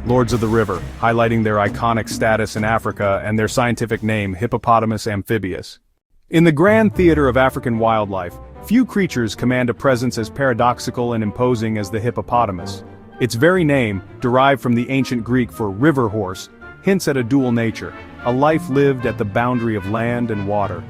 lords of the river, highlighting their iconic status in Africa and their scientific name, Hippopotamus amphibius. In the grand theater of African wildlife, few creatures command a presence as paradoxical and imposing as the hippopotamus. Its very name, derived from the ancient Greek for river horse, hints at a dual nature, a life lived at the boundary of land and water.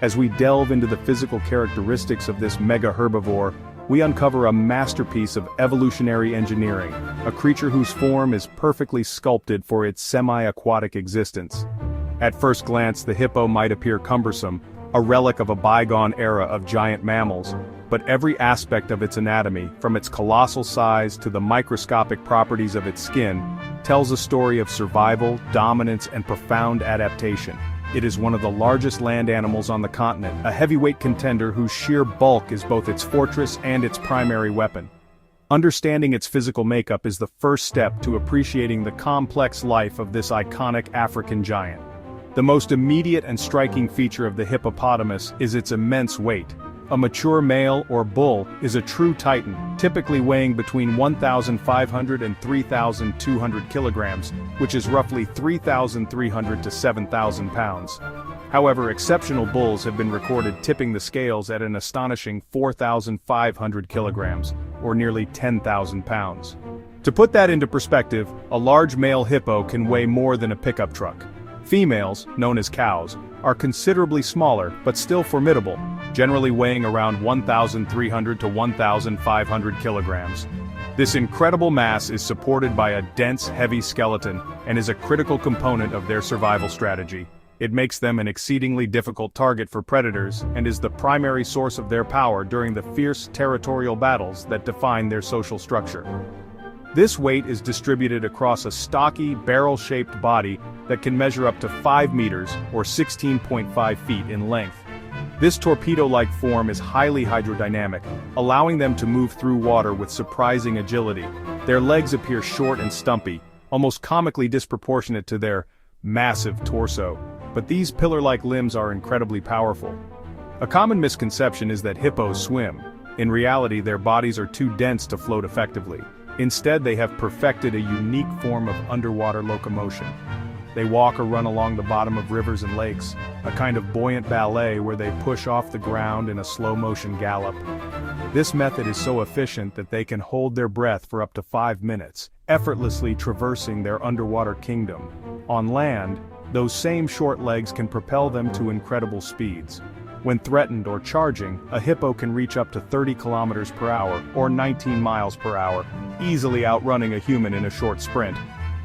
As we delve into the physical characteristics of this mega herbivore, we uncover a masterpiece of evolutionary engineering, a creature whose form is perfectly sculpted for its semi-aquatic existence. At first glance, the hippo might appear cumbersome, a relic of a bygone era of giant mammals, but every aspect of its anatomy, from its colossal size to the microscopic properties of its skin, tells a story of survival, dominance, and profound adaptation. It is one of the largest land animals on the continent, a heavyweight contender whose sheer bulk is both its fortress and its primary weapon. Understanding its physical makeup is the first step to appreciating the complex life of this iconic African giant. The most immediate and striking feature of the hippopotamus is its immense weight. A mature male or bull is a true titan, typically weighing between 1,500 and 3,200 kilograms, which is roughly 3,300 to 7,000 pounds. However, exceptional bulls have been recorded tipping the scales at an astonishing 4,500 kilograms, or nearly 10,000 pounds. To put that into perspective, a large male hippo can weigh more than a pickup truck. Females, known as cows, are considerably smaller but still formidable, generally weighing around 1,300 to 1,500 kilograms. This incredible mass is supported by a dense, heavy skeleton and is a critical component of their survival strategy. It makes them an exceedingly difficult target for predators and is the primary source of their power during the fierce territorial battles that define their social structure. This weight is distributed across a stocky, barrel-shaped body that can measure up to 5 meters or 16.5 feet in length. This torpedo-like form is highly hydrodynamic, allowing them to move through water with surprising agility. Their legs appear short and stumpy, almost comically disproportionate to their massive torso, but these pillar-like limbs are incredibly powerful. A common misconception is that hippos swim. In reality, their bodies are too dense to float effectively. Instead, they have perfected a unique form of underwater locomotion. They walk or run along the bottom of rivers and lakes, a kind of buoyant ballet where they push off the ground in a slow-motion gallop. This method is so efficient that they can hold their breath for up to 5 minutes, effortlessly traversing their underwater kingdom. On land, those same short legs can propel them to incredible speeds. When threatened or charging, a hippo can reach up to 30 kilometers per hour or 19 miles per hour, easily outrunning a human in a short sprint.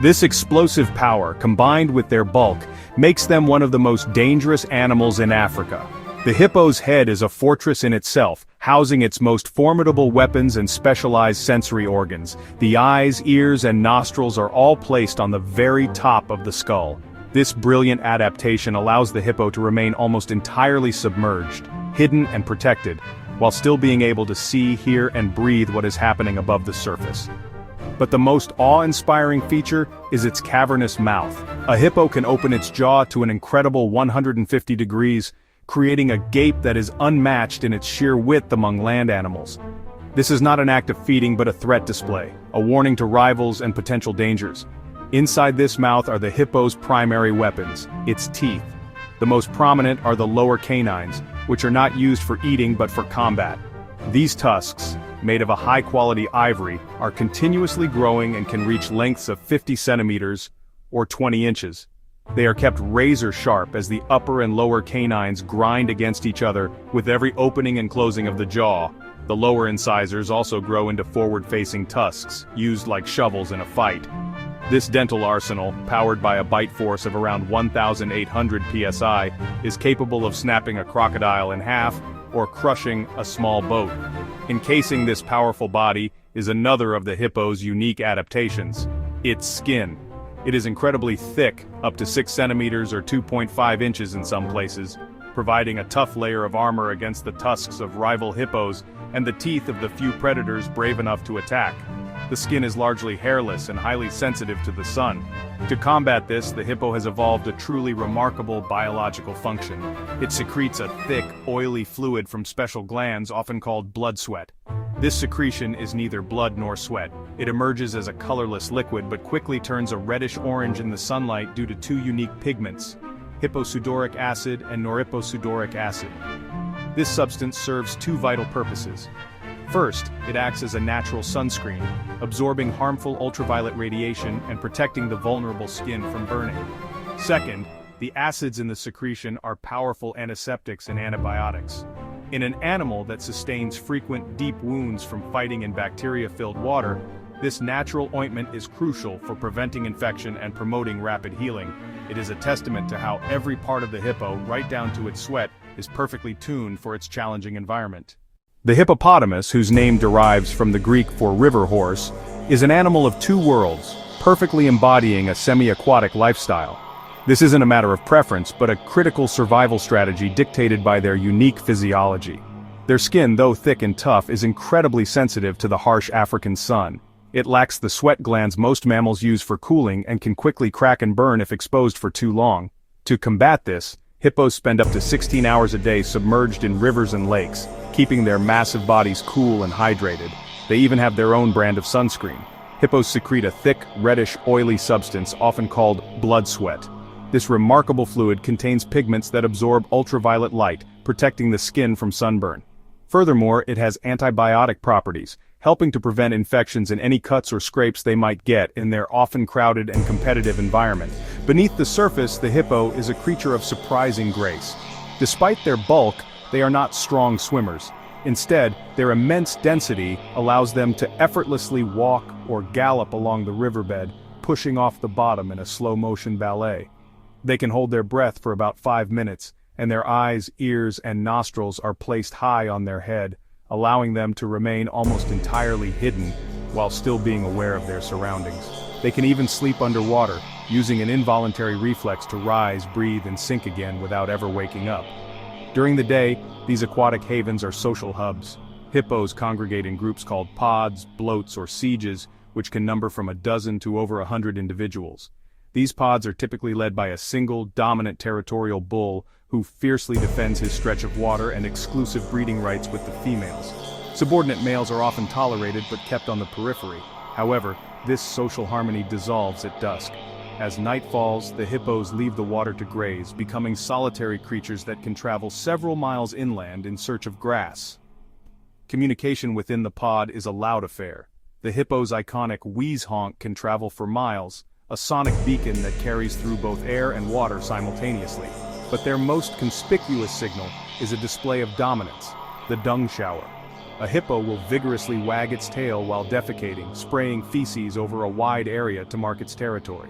This explosive power, combined with their bulk, makes them one of the most dangerous animals in Africa. The hippo's head is a fortress in itself, housing its most formidable weapons and specialized sensory organs. The eyes, ears, and nostrils are all placed on the very top of the skull. This brilliant adaptation allows the hippo to remain almost entirely submerged, hidden and protected, while still being able to see, hear, and breathe what is happening above the surface. But the most awe-inspiring feature is its cavernous mouth. A hippo can open its jaw to an incredible 150 degrees, creating a gape that is unmatched in its sheer width among land animals. This is not an act of feeding but a threat display, a warning to rivals and potential dangers. Inside this mouth are the hippo's primary weapons, its teeth. The most prominent are the lower canines, which are not used for eating but for combat. These tusks, made of a high-quality ivory, are continuously growing and can reach lengths of 50 centimeters, or 20 inches. They are kept razor-sharp as the upper and lower canines grind against each other with every opening and closing of the jaw. The lower incisors also grow into forward-facing tusks, used like shovels in a fight. This dental arsenal, powered by a bite force of around 1,800 psi, is capable of snapping a crocodile in half or crushing a small boat. Encasing this powerful body is another of the hippo's unique adaptations, its skin. It is incredibly thick, up to 6 centimeters or 2.5 inches in some places, providing a tough layer of armor against the tusks of rival hippos and the teeth of the few predators brave enough to attack. The skin is largely hairless and highly sensitive to the sun. To combat this, the hippo has evolved a truly remarkable biological function. It secretes a thick, oily fluid from special glands often called blood sweat. This secretion is neither blood nor sweat. It emerges as a colorless liquid but quickly turns a reddish-orange in the sunlight due to two unique pigments, hipposudoric acid and noripposudoric acid. This substance serves two vital purposes. First, it acts as a natural sunscreen, absorbing harmful ultraviolet radiation and protecting the vulnerable skin from burning. Second, the acids in the secretion are powerful antiseptics and antibiotics. In an animal that sustains frequent deep wounds from fighting in bacteria-filled water, this natural ointment is crucial for preventing infection and promoting rapid healing. It is a testament to how every part of the hippo, right down to its sweat, is perfectly tuned for its challenging environment. The hippopotamus, whose name derives from the Greek for river horse, is an animal of two worlds, perfectly embodying a semi-aquatic lifestyle. This isn't a matter of preference, but a critical survival strategy dictated by their unique physiology. Their skin, though thick and tough, is incredibly sensitive to the harsh African sun. It lacks the sweat glands most mammals use for cooling and can quickly crack and burn if exposed for too long. To combat this, hippos spend up to 16 hours a day submerged in rivers and lakes, keeping their massive bodies cool and hydrated. They even have their own brand of sunscreen. Hippos secrete a thick, reddish, oily substance often called blood sweat. This remarkable fluid contains pigments that absorb ultraviolet light, protecting the skin from sunburn. Furthermore, it has antibiotic properties, helping to prevent infections and any cuts or scrapes they might get in their often crowded and competitive environment. Beneath the surface, the hippo is a creature of surprising grace. Despite their bulk, they are not strong swimmers. Instead, their immense density allows them to effortlessly walk or gallop along the riverbed, pushing off the bottom in a slow-motion ballet. They can hold their breath for about 5 minutes, and their eyes, ears, and nostrils are placed high on their head, allowing them to remain almost entirely hidden while still being aware of their surroundings. They can even sleep underwater, using an involuntary reflex to rise, breathe, and sink again without ever waking up. During the day, these aquatic havens are social hubs. Hippos congregate in groups called pods, bloats, or sieges, which can number from a dozen to over 100 individuals. These pods are typically led by a single, dominant territorial bull who fiercely defends his stretch of water and exclusive breeding rights with the females. Subordinate males are often tolerated but kept on the periphery. However, this social harmony dissolves at dusk. As night falls, the hippos leave the water to graze, becoming solitary creatures that can travel several miles inland in search of grass. Communication within the pod is a loud affair. The hippo's iconic wheeze honk can travel for miles, a sonic beacon that carries through both air and water simultaneously. But their most conspicuous signal is a display of dominance, the dung shower. A hippo will vigorously wag its tail while defecating, spraying feces over a wide area to mark its territory.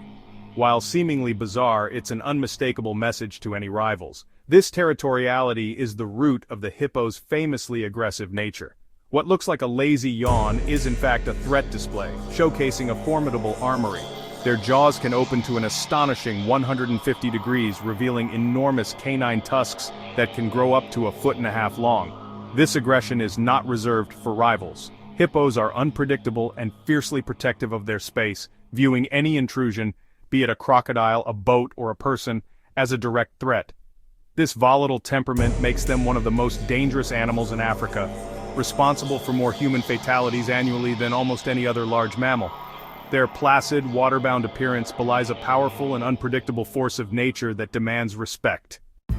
While seemingly bizarre, it's an unmistakable message to any rivals. This territoriality is the root of the hippo's famously aggressive nature. What looks like a lazy yawn is in fact a threat display, showcasing a formidable armory. Their jaws can open to an astonishing 150 degrees, revealing enormous canine tusks that can grow up to 1.5 feet long. This aggression is not reserved for rivals. Hippos are unpredictable and fiercely protective of their space, viewing any intrusion, be it a crocodile, a boat, or a person, as a direct threat. This volatile temperament makes them one of the most dangerous animals in Africa, responsible for more human fatalities annually than almost any other large mammal. Their placid, waterbound appearance belies a powerful and unpredictable force of nature that demands respect.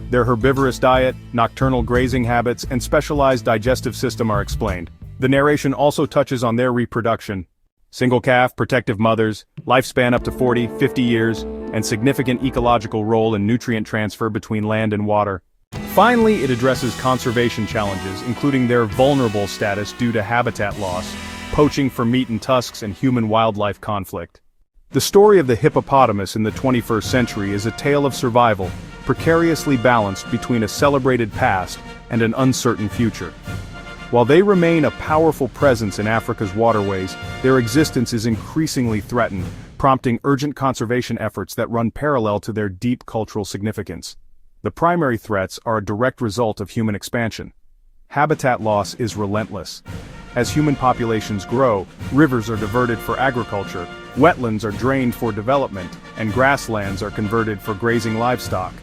Their herbivorous diet, nocturnal grazing habits, and specialized digestive system are explained. The narration also touches on their reproduction. Single calf, protective mothers, lifespan up to 40, 50 years, and significant ecological role in nutrient transfer between land and water. Finally, it addresses conservation challenges, including their vulnerable status due to habitat loss, poaching for meat and tusks, and human-wildlife conflict. The story of the hippopotamus in the 21st century is a tale of survival, precariously balanced between a celebrated past and an uncertain future. While they remain a powerful presence in Africa's waterways, their existence is increasingly threatened, prompting urgent conservation efforts that run parallel to their deep cultural significance. The primary threats are a direct result of human expansion. Habitat loss is relentless. As human populations grow, rivers are diverted for agriculture, wetlands are drained for development, and grasslands are converted for grazing livestock.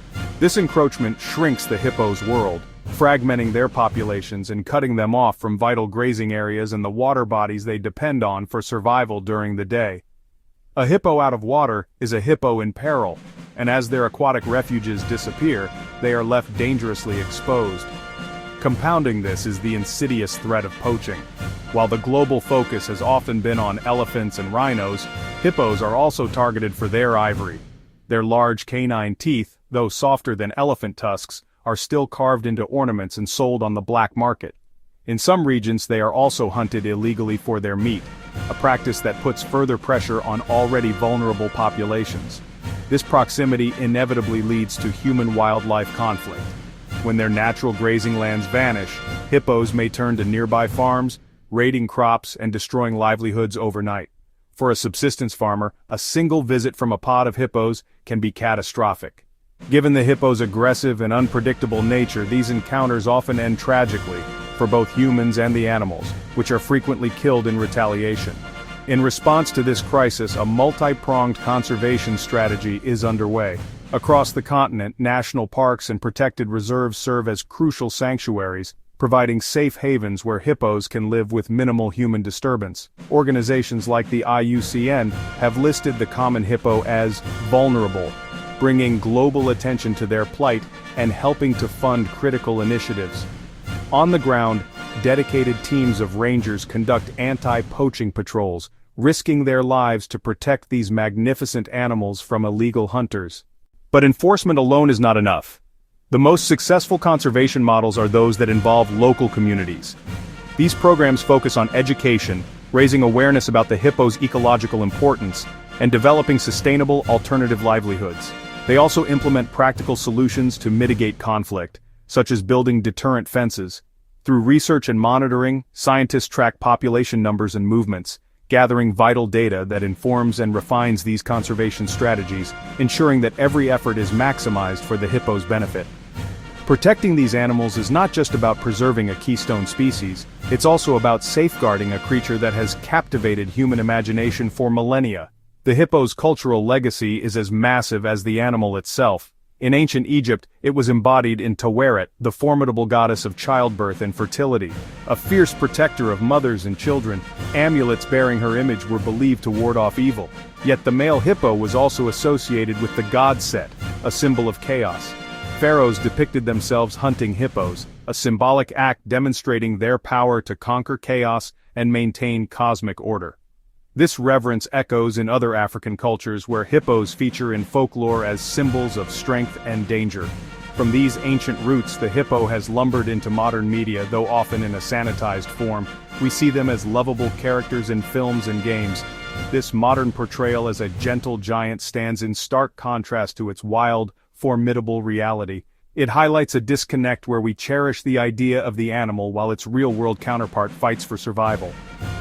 This encroachment shrinks the hippo's world, fragmenting their populations and cutting them off from vital grazing areas and the water bodies they depend on for survival during the day. A hippo out of water is a hippo in peril, and as their aquatic refuges disappear, they are left dangerously exposed. Compounding this is the insidious threat of poaching. While the global focus has often been on elephants and rhinos, hippos are also targeted for their ivory. Their large canine teeth, though softer than elephant tusks, are still carved into ornaments and sold on the black market. In some regions they are also hunted illegally for their meat, a practice that puts further pressure on already vulnerable populations. This proximity inevitably leads to human-wildlife conflict. When their natural grazing lands vanish, hippos may turn to nearby farms, raiding crops and destroying livelihoods overnight. For a subsistence farmer, a single visit from a pod of hippos can be catastrophic. Given the hippo's aggressive and unpredictable nature, these encounters often end tragically, for both humans and the animals, which are frequently killed in retaliation. In response to this crisis, a multi-pronged conservation strategy is underway. Across the continent, national parks and protected reserves serve as crucial sanctuaries, providing safe havens where hippos can live with minimal human disturbance. Organizations like the IUCN have listed the common hippo as vulnerable, bringing global attention to their plight and helping to fund critical initiatives. On the ground, dedicated teams of rangers conduct anti-poaching patrols, risking their lives to protect these magnificent animals from illegal hunters. But enforcement alone is not enough. The most successful conservation models are those that involve local communities. These programs focus on education, raising awareness about the hippo's ecological importance, and developing sustainable alternative livelihoods. They also implement practical solutions to mitigate conflict, such as building deterrent fences. Through research and monitoring, scientists track population numbers and movements, gathering vital data that informs and refines these conservation strategies, ensuring that every effort is maximized for the hippo's benefit. Protecting these animals is not just about preserving a keystone species, it's also about safeguarding a creature that has captivated human imagination for millennia. The hippo's cultural legacy is as massive as the animal itself. In ancient Egypt, it was embodied in Taweret, the formidable goddess of childbirth and fertility. A fierce protector of mothers and children, amulets bearing her image were believed to ward off evil. Yet the male hippo was also associated with the god Set, a symbol of chaos. Pharaohs depicted themselves hunting hippos, a symbolic act demonstrating their power to conquer chaos and maintain cosmic order. This reverence echoes in other African cultures where hippos feature in folklore as symbols of strength and danger. From these ancient roots, the hippo has lumbered into modern media, though often in a sanitized form. We see them as lovable characters in films and games. This modern portrayal as a gentle giant stands in stark contrast to its wild, formidable reality. It highlights a disconnect where we cherish the idea of the animal while its real-world counterpart fights for survival.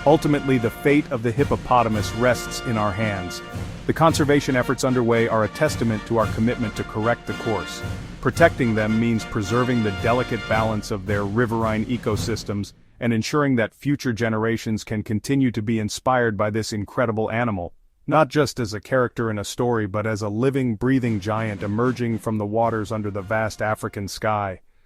Ultimately, the fate of the hippopotamus rests in our hands. The conservation efforts underway are a testament to our commitment to correct the course. Protecting them means preserving the delicate balance of their riverine ecosystems and ensuring that future generations can continue to be inspired by this incredible animal, not just as a character in a story but as a living, breathing giant emerging from the waters under the vast African sky.